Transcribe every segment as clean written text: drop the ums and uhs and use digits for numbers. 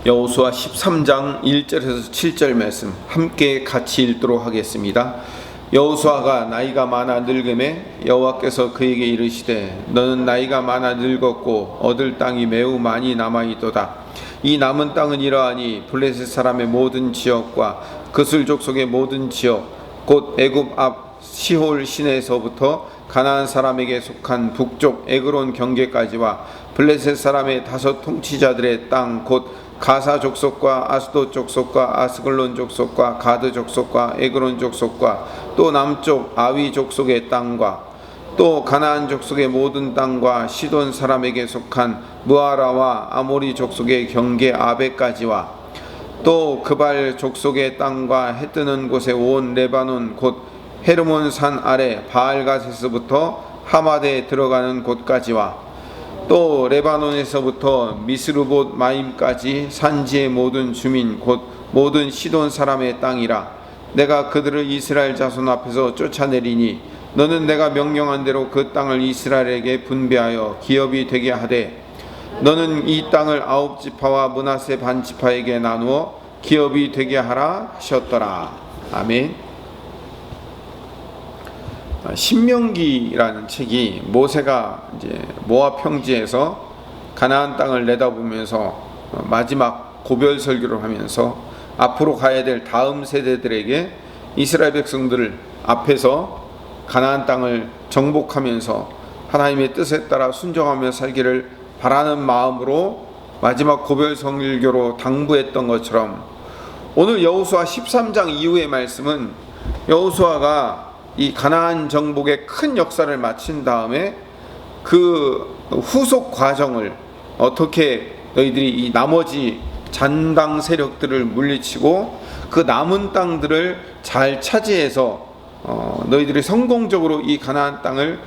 여호수아 13장 1절에서 7절 말씀 함께 같이 읽도록 하겠습니다. 여호수아가 나이가 많아 늙음에 여호와께서 그에게 이르시되 너는 나이가 많아 늙었고 얻을 땅이 매우 많이 남아있도다. 이 남은 땅은 이러하니 블레셋 사람의 모든 지역과 그술 족속의 모든 지역 곧 애굽 앞 시홀 시내에서부터 가나안 사람에게 속한 북쪽 에그론 경계까지와 블레셋 사람의 다섯 통치자들의 땅 곧 가사 족속과 아스돗 족속과 아스글론 족속과 가드 족속과 에그론 족속과 또 남쪽 아위 족속의 땅과 또 가나안 족속의 모든 땅과 시돈 사람에게 속한 무아라와 아모리 족속의 경계 아베까지와 또 그발 족속의 땅과 해 뜨는 곳에 온 레바논 곧 헤르몬 산 아래 바알갓에서부터 하마데에 들어가는 곳까지와 또 레바논에서부터 미스르봇 마임까지 산지의 모든 주민 곧 모든 시돈 사람의 땅이라. 내가 그들을 이스라엘 자손 앞에서 쫓아내리니 너는 내가 명령한 대로 그 땅을 이스라엘에게 분배하여 기업이 되게 하되 너는 이 땅을 아홉 지파와 므낫세 반 지파에게 나누어 기업이 되게 하라 하셨더라. 아멘. 신명기라는 책이 모세가 이제 모압 평지에서 가나안 땅을 내다보면서 마지막 고별 설교를 하면서 앞으로 가야 될 다음 세대들에게 이스라엘 백성들을 앞에서 가나안 땅을 정복하면서 하나님의 뜻에 따라 순종하며 살기를 바라는 마음으로 마지막 고별 설교로 당부했던 것처럼 오늘 여호수아 13장 이후의 말씀은 여호수아가 이 가나안 정복의 큰 역사를 마친 다음에 그 후속 과정을 어떻게 너희들이 이 나머지 잔당 세력들을 물리치고 그 남은 땅들을 잘 차지해서 너희들이 성공적으로 이 가나안 땅을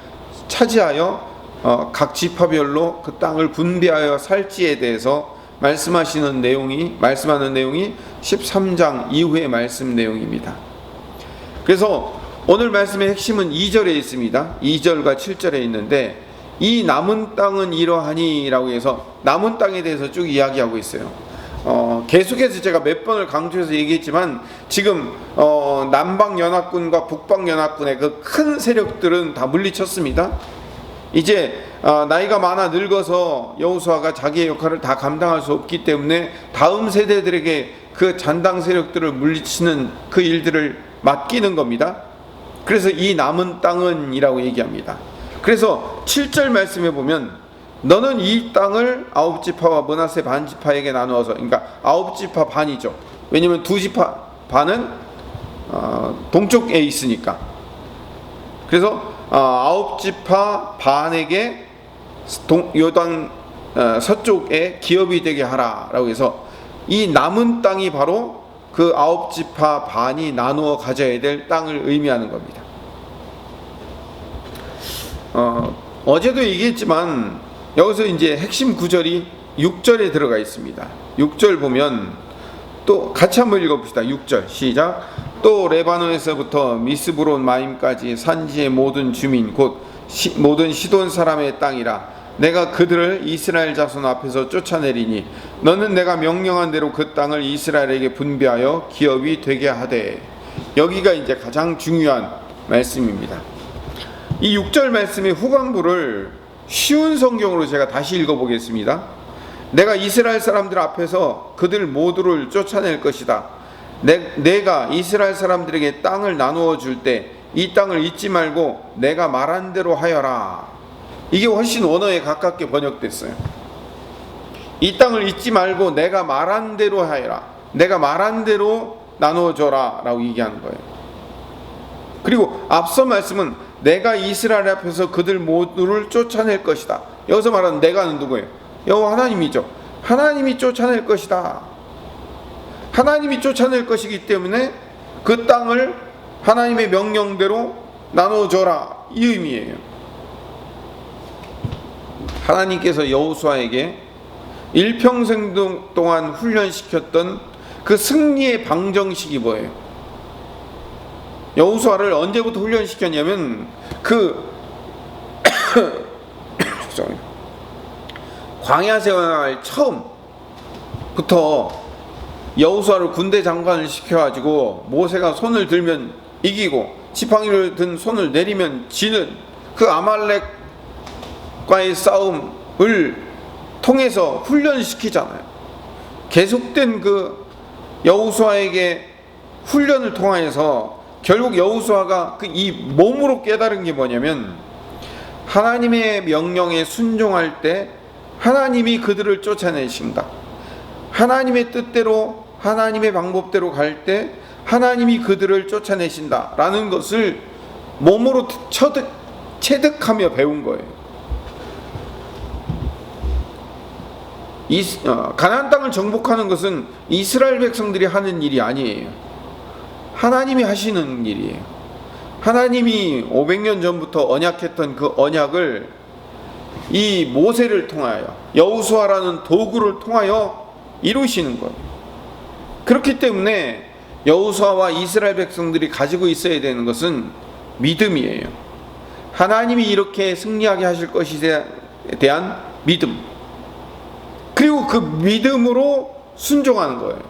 차지하여 각 지파별로 그 땅을 분배하여 살지에 대해서 말씀하는 내용이 13장 이후의 말씀 내용입니다. 그래서 오늘 말씀의 핵심은 2절에 있습니다. 2절과 7절에 있는데 이 남은 땅은 이러하니 라고 해서 남은 땅에 대해서 쭉 이야기하고 있어요. 계속해서 제가 몇 번을 강조해서 얘기했지만 지금 남방연합군과 북방연합군의 그 큰 세력들은 다 물리쳤습니다. 이제 나이가 많아 늙어서 여호수아가 자기의 역할을 다 감당할 수 없기 때문에 다음 세대들에게 그 잔당 세력들을 물리치는 그 일들을 맡기는 겁니다. 그래서 이 남은 땅은 이라고 얘기합니다. 그래서 7절 말씀에 보면 너는 이 땅을 아홉 지파와 므낫세 반 지파에게 나누어서, 그러니까 아홉 지파 반이죠. 왜냐면 두 지파 반은 동쪽에 있으니까. 그래서 아홉 지파 반에게 요단 서쪽에 기업이 되게 하라라고 해서 이 남은 땅이 바로 그 아홉 지파 반이 나누어 가져야 될 땅을 의미하는 겁니다. 어제도 얘기했지만 여기서 이제 핵심 구절이 6절에 들어가 있습니다. 6절 보면 또 같이 한번 읽어봅시다. 6절 시작. 또 레바논에서부터 미스브론 마임까지 산지의 모든 주민 곧 모든 시돈 사람의 땅이라. 내가 그들을 이스라엘 자손 앞에서 쫓아내리니 너는 내가 명령한 대로 그 땅을 이스라엘에게 분배하여 기업이 되게 하되. 여기가 이제 가장 중요한 말씀입니다. 이 6절 말씀의 후반부를 쉬운 성경으로 제가 다시 읽어보겠습니다. 내가 이스라엘 사람들 앞에서 그들 모두를 쫓아낼 것이다. 내가 이스라엘 사람들에게 땅을 나누어 줄 때 이 땅을 잊지 말고 내가 말한 대로 하여라. 이게 훨씬 원어에 가깝게 번역됐어요. 이 땅을 잊지 말고 내가 말한 대로 하여라. 내가 말한 대로 나누어줘라 라고 얘기하는 거예요. 그리고 앞서 말씀은 내가 이스라엘 앞에서 그들 모두를 쫓아낼 것이다. 여기서 말하는 내가는 누구예요? 여호와 하나님이죠. 하나님이 쫓아낼 것이다. 하나님이 쫓아낼 것이기 때문에 그 땅을 하나님의 명령대로 나눠줘라 이 의미예요. 하나님께서 여호수아에게 일평생 동안 훈련시켰던 그 승리의 방정식이 뭐예요? 여호수아를 언제부터 훈련시켰냐면 광야 생활 처음 여호수아를 군대 장관을 시켜가지고 모세가 손을 들면 이기고 지팡이를 든 손을 내리면 지는 그 아말렉과의 싸움을 통해서 훈련시키잖아요. 계속된 그 여호수아에게 훈련을 통하여서 결국 여호수아가 이 몸으로 깨달은 게 뭐냐면, 하나님의 명령에 순종할 때 하나님이 그들을 쫓아내신다. 하나님의 뜻대로 하나님의 방법대로 갈 때 하나님이 그들을 쫓아내신다 라는 것을 몸으로 체득하며 배운 거예요. 가나안 땅을 정복하는 것은 이스라엘 백성들이 하는 일이 아니에요. 하나님이 하시는 일이에요. 하나님이 500년 전부터 언약했던 그 언약을 이 모세를 통하여, 여호수아라는 도구를 통하여 이루시는 거예요. 그렇기 때문에 여호수아와 이스라엘 백성들이 가지고 있어야 되는 것은 믿음이에요. 하나님이 이렇게 승리하게 하실 것에 대한 믿음, 그리고 그 믿음으로 순종하는 거예요.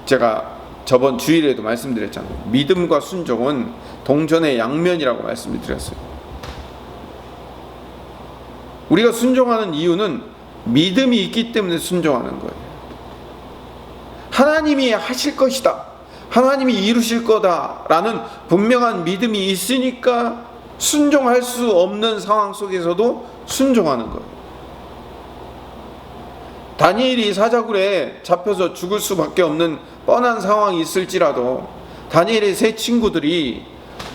제가 저번 주일에도 말씀드렸잖아요. 믿음과 순종은 동전의 양면이라고 말씀을 드렸어요. 우리가 순종하는 이유는 믿음이 있기 때문에 순종하는 거예요. 하나님이 하실 것이다, 하나님이 이루실 거다라는 분명한 믿음이 있으니까 순종할 수 없는 상황 속에서도 순종하는 거예요. 다니엘이 사자굴에 잡혀서 죽을 수밖에 없는 뻔한 상황이 있을지라도, 다니엘의 세 친구들이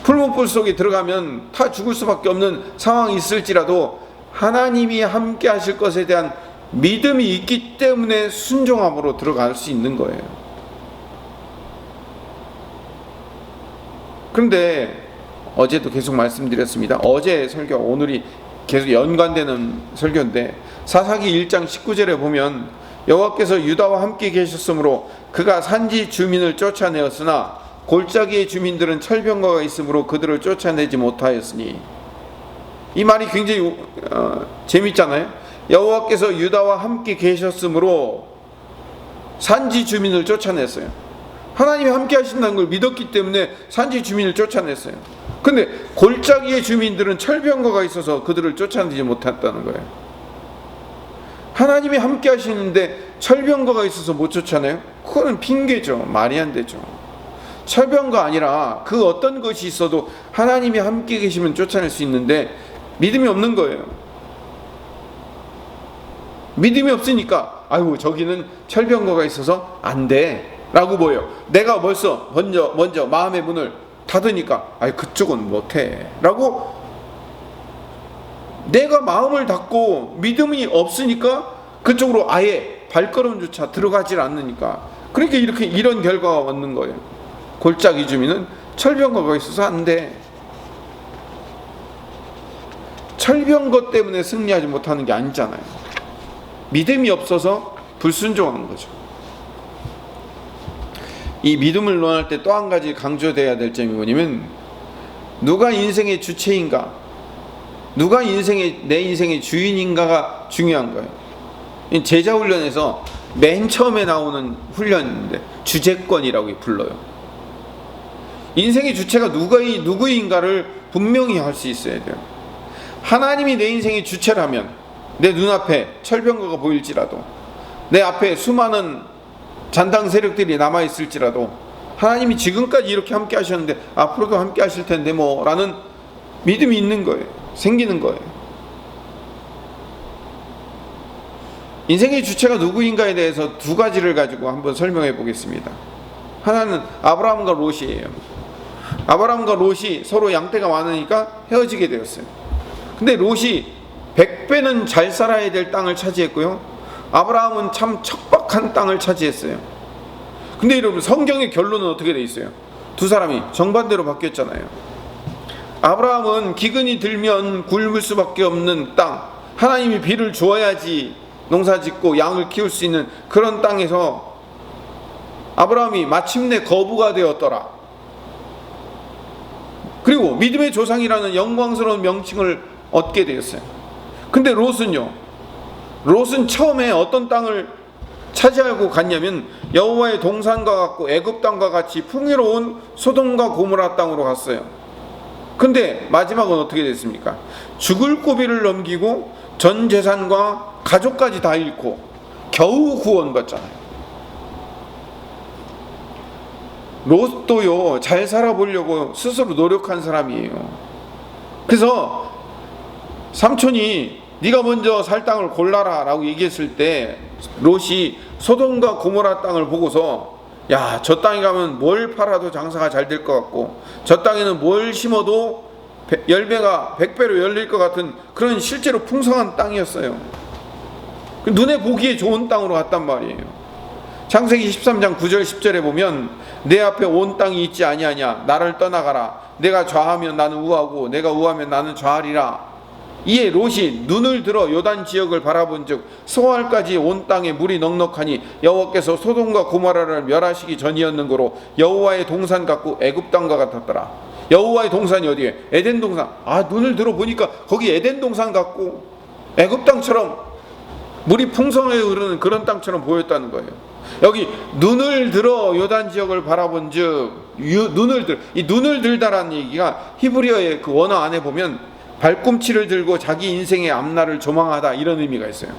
풀무불 속에 들어가면 다 죽을 수밖에 없는 상황이 있을지라도 하나님이 함께 하실 것에 대한 믿음이 있기 때문에 순종함으로 들어갈 수 있는 거예요. 그런데 어제도 계속 말씀드렸습니다. 어제 설교, 오늘이 계속 연관되는 설교인데, 사사기 1장 19절에 보면 여호와께서 유다와 함께 계셨으므로 그가 산지 주민을 쫓아내었으나 골짜기의 주민들은 철병거가 있으므로 그들을 쫓아내지 못하였으니, 이 말이 굉장히 재밌잖아요. 여호와께서 유다와 함께 계셨으므로 산지 주민을 쫓아냈어요. 하나님이 함께 하신다는 걸 믿었기 때문에 산지 주민을 쫓아냈어요. 근데 골짜기의 주민들은 철병거가 있어서 그들을 쫓아내지 못했다는 거예요. 하나님이 함께 하시는데 철병거가 있어서 못 쫓아내요? 그거는 핑계죠. 말이 안 되죠. 철병거 아니라 그 어떤 것이 있어도 하나님이 함께 계시면 쫓아낼 수 있는데 믿음이 없는 거예요. 믿음이 없으니까 아이고 저기는 철병거가 있어서 안 돼 라고 보여요. 내가 벌써 먼저 마음의 문을 닫으니까 아이 그쪽은 못해 라고, 내가 마음을 닫고 믿음이 없으니까 그쪽으로 아예 발걸음조차 들어가질 않으니까, 그러니까 이런 결과가 얻는 거예요. 골짜기 주민은 철병거가 있어서 안 돼. 철병거 때문에 승리하지 못하는 게 아니잖아요. 믿음이 없어서 불순종한 거죠. 이 믿음을 논할 때 또 한 가지 강조돼야 될 점이 뭐냐면, 누가 인생의 주체인가, 누가 내 인생의 주인인가가 중요한 거예요. 제자 훈련에서 맨 처음에 나오는 훈련인데 주제권이라고 불러요. 인생의 주체가 누구인가를 분명히 할 수 있어야 돼요. 하나님이 내 인생의 주체라면 내 눈앞에 철병거가 보일지라도, 내 앞에 수많은 잔당 세력들이 남아있을지라도 하나님이 지금까지 이렇게 함께 하셨는데 앞으로도 함께 하실 텐데 라는 믿음이 있는 거예요. 생기는 거예요. 인생의 주체가 누구인가에 대해서 두 가지를 가지고 한번 설명해 보겠습니다. 하나는 아브라함과 롯이에요. 아브라함과 롯이 서로 양떼가 많으니까 헤어지게 되었어요. 근데 롯이 100배는 잘 살아야 될 땅을 차지했고요, 아브라함은 참 척박한 땅을 차지했어요. 근데 여러분, 성경의 결론은 어떻게 돼 있어요? 두 사람이 정반대로 바뀌었잖아요. 아브라함은 기근이 들면 굶을 수밖에 없는 땅, 하나님이 비를 주어야지 농사짓고 양을 키울 수 있는 그런 땅에서 아브라함이 마침내 거부가 되었더라. 그리고 믿음의 조상이라는 영광스러운 명칭을 얻게 되었어요. 근데 롯은요, 롯은 처음에 어떤 땅을 차지하고 갔냐면 여호와의 동산과 같고 애굽 땅과 같이 풍요로운 소돔과 고모라 땅으로 갔어요. 근데 마지막은 어떻게 됐습니까? 죽을 고비를 넘기고 전 재산과 가족까지 다 잃고 겨우 구원받잖아요. 롯도요, 잘 살아보려고 스스로 노력한 사람이에요. 그래서 삼촌이 네가 먼저 살 땅을 골라라 라고 얘기했을 때 롯이 소돔과 고모라 땅을 보고서 야, 저 땅에 가면 뭘 팔아도 장사가 잘 될 것 같고 저 땅에는 뭘 심어도 열매가 100배로 열릴 것 같은 그런 실제로 풍성한 땅이었어요. 눈에 보기에 좋은 땅으로 갔단 말이에요. 창세기 13장 9절 10절에 보면 내 앞에 온 땅이 있지 아니하냐, 나를 떠나가라. 내가 좌하면 나는 우하고 내가 우하면 나는 좌하리라. 이에 롯이 눈을 들어 요단 지역을 바라본즉 소알까지 온 땅에 물이 넉넉하니 여호와께서 소돔과 고모라를 멸하시기 전이었는 거로 여호와의 동산 같고 애굽 땅과 같았더라. 여호와의 동산이 어디에? 에덴 동산. 눈을 들어 보니까 거기 에덴 동산 같고 애굽 땅처럼 물이 풍성하게 흐르는 그런 땅처럼 보였다는 거예요. 여기 눈을 들어 요단 지역을 바라본즉 이 눈을 들다라는 얘기가 히브리어의 그 원어 안에 보면 발꿈치를 들고 자기 인생의 앞날을 조망하다 이런 의미가 있어요.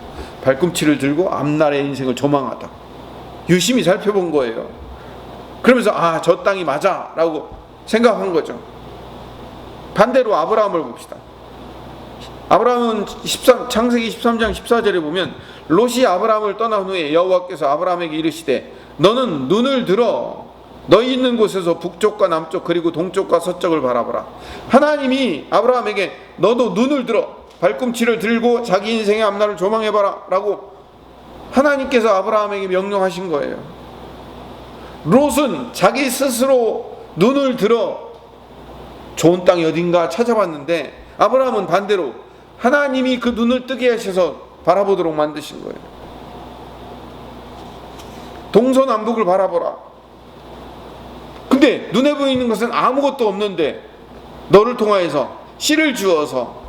발꿈치를 들고 앞날의 인생을 조망하다. 유심히 살펴본 거예요. 그러면서 저 땅이 맞아 라고 생각한 거죠. 반대로 아브라함을 봅시다. 아브라함은 창세기 13장 14절에 보면 롯이 아브라함을 떠난 후에 여호와께서 아브라함에게 이르시되 너는 눈을 들어 너희 있는 곳에서 북쪽과 남쪽 그리고 동쪽과 서쪽을 바라보라. 하나님이 아브라함에게 너도 눈을 들어 발꿈치를 들고 자기 인생의 앞날을 조망해봐라 라고 하나님께서 아브라함에게 명령하신 거예요. 롯은 자기 스스로 눈을 들어 좋은 땅이 어딘가 찾아봤는데 아브라함은 반대로 하나님이 그 눈을 뜨게 하셔서 바라보도록 만드신 거예요. 동서남북을 바라보라. 근데 눈에 보이는 것은 아무것도 없는데 너를 통하여서 씨를 주어서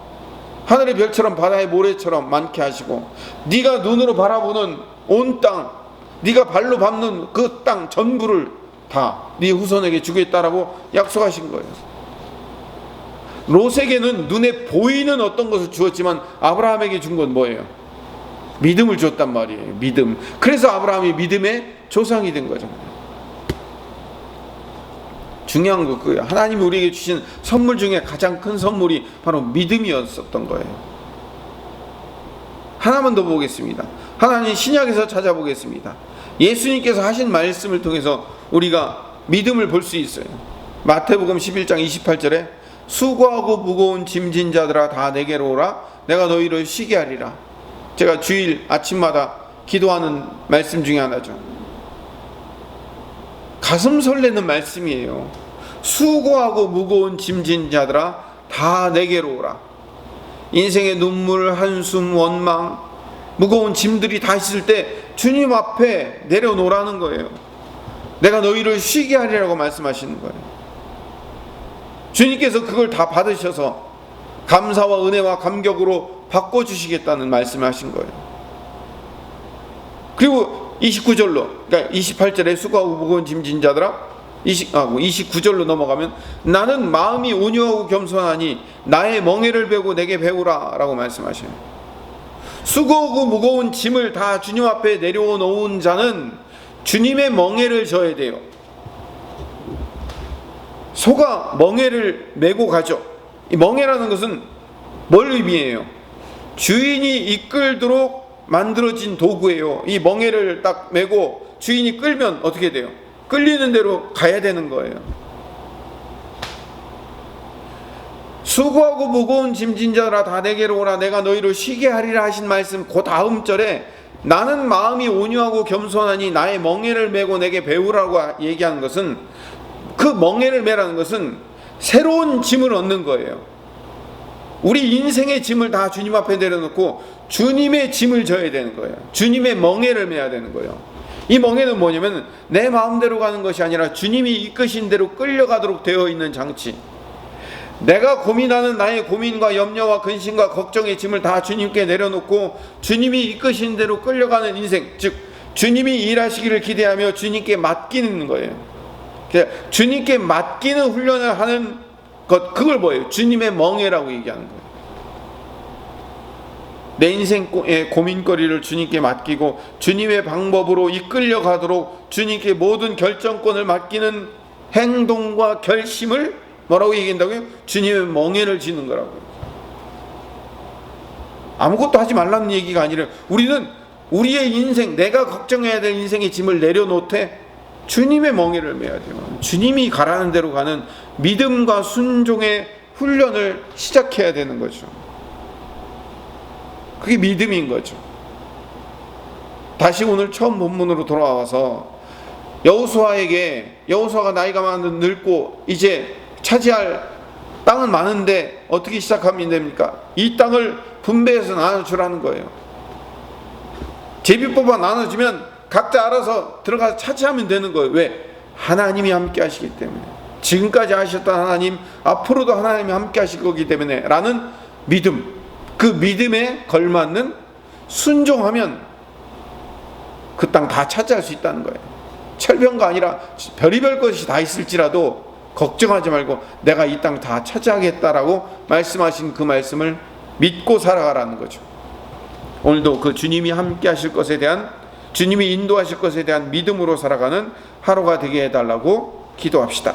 하늘의 별처럼 바다의 모래처럼 많게 하시고 네가 눈으로 바라보는 온 땅, 네가 발로 밟는 그 땅 전부를 다 네 후손에게 주겠다라고 약속하신 거예요. 롯에게는 눈에 보이는 어떤 것을 주었지만 아브라함에게 준 건 뭐예요? 믿음을 줬단 말이에요. 믿음. 그래서 아브라함이 믿음의 조상이 된 거잖아요. 중요한 거 그거예요. 하나님이 우리에게 주신 선물 중에 가장 큰 선물이 바로 믿음이었었던 거예요. 하나만 더 보겠습니다. 하나님 신약에서 찾아보겠습니다. 예수님께서 하신 말씀을 통해서 우리가 믿음을 볼 수 있어요. 마태복음 11장 28절에 수고하고 무거운 짐진 자들아 다 내게로 오라. 내가 너희를 쉬게 하리라. 제가 주일 아침마다 기도하는 말씀 중에 하나죠. 가슴 설레는 말씀이에요. 수고하고 무거운 짐진 자들아 다 내게로 오라. 인생의 눈물, 한숨, 원망, 무거운 짐들이 다 있을 때 주님 앞에 내려놓으라는 거예요. 내가 너희를 쉬게 하리라고 말씀하시는 거예요. 주님께서 그걸 다 받으셔서 감사와 은혜와 감격으로 바꿔주시겠다는 말씀을 하신 거예요. 그리고 29절로, 그러니까 28절에 수고하고 무거운 짐진 자들아 29절로 넘어가면 나는 마음이 온유하고 겸손하니 나의 멍에를 베고 내게 배우라 라고 말씀하셔요. 수고하고 무거운 짐을 다 주님 앞에 내려놓은 자는 주님의 멍에를 져야 돼요. 소가 멍에를 메고 가죠. 이 멍에라는 것은 뭘 의미해요? 주인이 이끌도록 만들어진 도구예요. 이 멍에를 딱 메고 주인이 끌면 어떻게 돼요? 끌리는 대로 가야 되는 거예요. 수고하고 무거운 짐진 자라 다 내게로 오라. 내가 너희를 쉬게 하리라 하신 말씀 그 다음 절에 나는 마음이 온유하고 겸손하니 나의 멍에를 메고 내게 배우라고 얘기하는 것은 그 멍에를 메라는 것은 새로운 짐을 얻는 거예요. 우리 인생의 짐을 다 주님 앞에 내려놓고 주님의 짐을 져야 되는 거예요. 주님의 멍에를 메야 되는 거예요. 이 멍에는 뭐냐면 내 마음대로 가는 것이 아니라 주님이 이끄신 대로 끌려가도록 되어 있는 장치. 내가 고민하는 나의 고민과 염려와 근심과 걱정의 짐을 다 주님께 내려놓고 주님이 이끄신 대로 끌려가는 인생, 즉 주님이 일하시기를 기대하며 주님께 맡기는 거예요. 주님께 맡기는 훈련을 하는 것, 그걸 뭐예요? 주님의 멍에라고 얘기하는 거예요. 내 인생의 고민거리를 주님께 맡기고 주님의 방법으로 이끌려 가도록 주님께 모든 결정권을 맡기는 행동과 결심을 뭐라고 얘기한다고요? 주님의 멍에를 지는 거라고요. 아무것도 하지 말라는 얘기가 아니라 우리는 우리의 인생, 내가 걱정해야 될 인생의 짐을 내려놓되 주님의 멍에를 매야 돼요. 주님이 가라는 대로 가는 믿음과 순종의 훈련을 시작해야 되는 거죠. 그게 믿음인 거죠. 다시 오늘 처음 본문으로 돌아와서 여호수아가 나이가 많은 늙고 이제 차지할 땅은 많은데 어떻게 시작하면 됩니까? 이 땅을 분배해서 나눠주라는 거예요. 제비 뽑아 나눠주면 각자 알아서 들어가서 차지하면 되는 거예요. 왜? 하나님이 함께 하시기 때문에. 지금까지 하셨던 하나님, 앞으로도 하나님이 함께 하실 거기 때문에 라는 믿음, 그 믿음에 걸맞는 순종하면 그 땅 다 차지할 수 있다는 거예요. 철병가 아니라 별의별 것이 다 있을지라도 걱정하지 말고 내가 이 땅 다 차지하겠다라고 말씀하신 그 말씀을 믿고 살아가라는 거죠. 오늘도 그 주님이 함께 하실 것에 대한, 주님이 인도하실 것에 대한 믿음으로 살아가는 하루가 되게 해달라고 기도합시다.